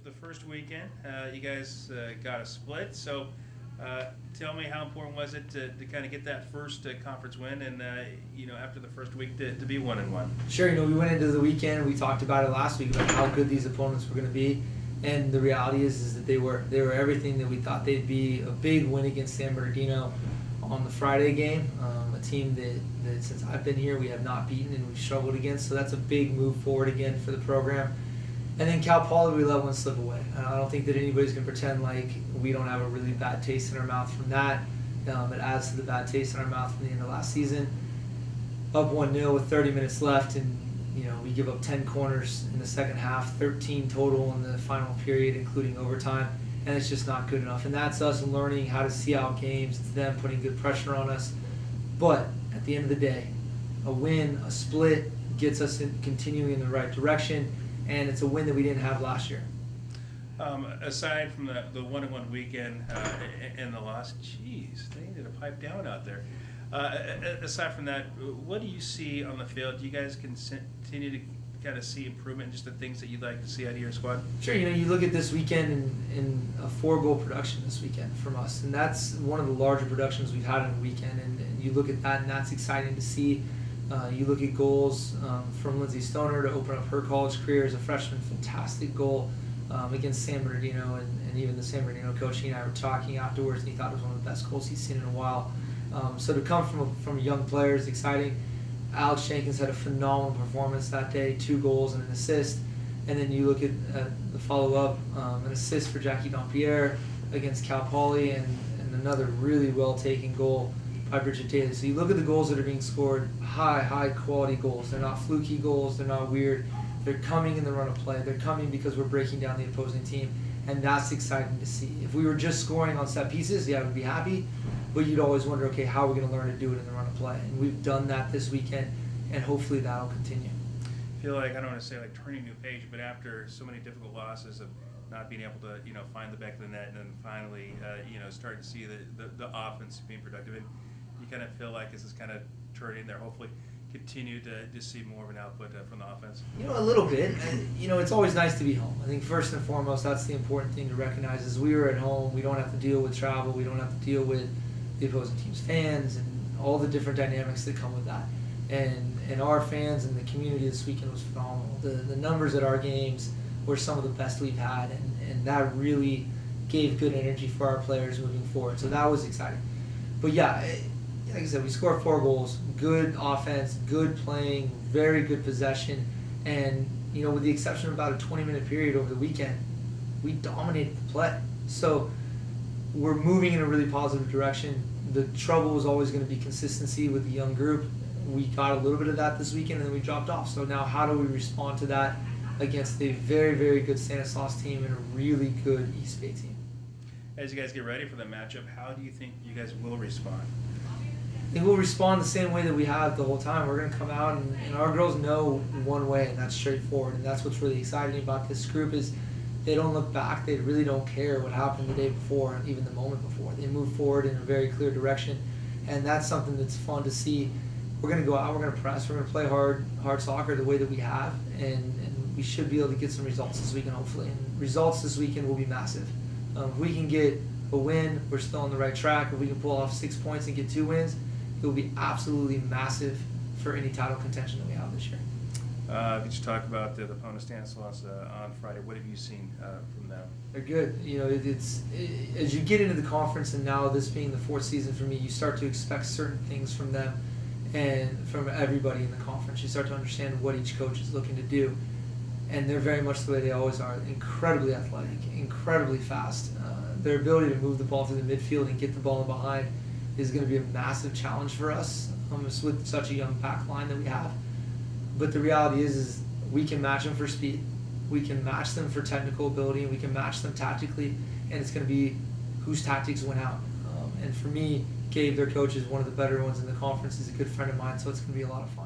the first weekend, you guys got a split. So tell me, how important was it to kind of get that first conference win, and after the first week to be 1-1? Sure. We went into the weekend. We talked about it last week about how good these opponents were going to be, and the reality is that they were everything that we thought they'd be. A big win against San Bernardino on the Friday game, a team that since I've been here we have not beaten and we've struggled against. So that's a big move forward again for the program. And then Cal Poly, we let one slip away. I don't think that anybody's going to pretend like we don't have a really bad taste in our mouth from that. It adds to the bad taste in our mouth from the end of last season. Up 1-0 with 30 minutes left, and we give up 10 corners in the second half, 13 total in the final period, including overtime, and it's just not good enough. And that's us learning how to see out games. It's them putting good pressure on us. But at the end of the day, a win, a split, gets us continuing in the right direction. And it's a win that we didn't have last year. Aside from the 1-1 weekend and the loss, geez, they needed to pipe down out there. Aside from that, what do you see on the field? Do you guys continue to kind of see improvement in just the things that you'd like to see out of your squad? Sure. You look at this weekend in a 4-goal production this weekend from us, and that's one of the larger productions we've had in a weekend. And you look at that, and that's exciting to see. You look at goals from Lindsay Stoner to open up her college career as a freshman. Fantastic goal against San Bernardino, and even the San Bernardino coach, he and I were talking afterwards, and he thought it was one of the best goals he's seen in a while. So to come from a young player is exciting. Alex Jenkins had a phenomenal performance that day, 2 goals and an assist. And then you look at the follow-up, an assist for Jackie Dompierre against Cal Poly, and another really well-taken goal by Bridget Taylor. So you look at the goals that are being scored, high quality goals. They're not fluky goals, they're not weird. They're coming in the run of play. They're coming because we're breaking down the opposing team, and that's exciting to see. If we were just scoring on set pieces, yeah, we'd be happy, but you'd always wonder, okay, how are we going to learn to do it in the run of play? And we've done that this weekend, and hopefully that'll continue. I feel like, I don't want to say like turning a new page, but after so many difficult losses of not being able to find the back of the net, and then finally starting to see the offense being productive, and you kind of feel like this is kind of turning there, hopefully continue to see more of an output from the offense? A little bit. It's always nice to be home. I think first and foremost, that's the important thing to recognize is we are at home. We don't have to deal with travel. We don't have to deal with the opposing team's fans and all the different dynamics that come with that. And our fans and the community this weekend was phenomenal. The numbers at our games were some of the best we've had, and that really gave good energy for our players moving forward. So that was exciting. But yeah, like I said, we scored 4 goals, good offense, good playing, very good possession, and with the exception of about a 20-minute period over the weekend, we dominated the play. So we're moving in a really positive direction. The trouble was always going to be consistency with the young group. We got a little bit of that this weekend, and then we dropped off. So now how do we respond to that against a very, very good Stanislaus team and a really good East Bay team? As you guys get ready for the matchup, how do you think you guys will respond? I think we'll respond the same way that we have the whole time. We're going to come out, and our girls know one way, and that's straightforward. And that's what's really exciting about this group is they don't look back. They really don't care what happened the day before and even the moment before. They move forward in a very clear direction, and that's something that's fun to see. We're going to go out, we're going to press, we're going to play hard soccer the way that we have, and we should be able to get some results this weekend, hopefully. And results this weekend will be massive. If we can get a win, we're still on the right track. If we can pull off 6 points and get 2 wins, it will be absolutely massive for any title contention that we have this year. Could you talk about the opponent Stanislaus on Friday? What have you seen from them? They're good. As you get into the conference, and now this being the 4th season for me, you start to expect certain things from them and from everybody in the conference. You start to understand what each coach is looking to do, and they're very much the way they always are. Incredibly athletic, incredibly fast. Their ability to move the ball through the midfield and get the ball in behind is going to be a massive challenge for us with such a young back line that we have. But the reality is we can match them for speed, we can match them for technical ability, and we can match them tactically, and it's going to be whose tactics win out. And for me, Gabe, their coach, is one of the better ones in the conference. He's a good friend of mine, so it's going to be a lot of fun.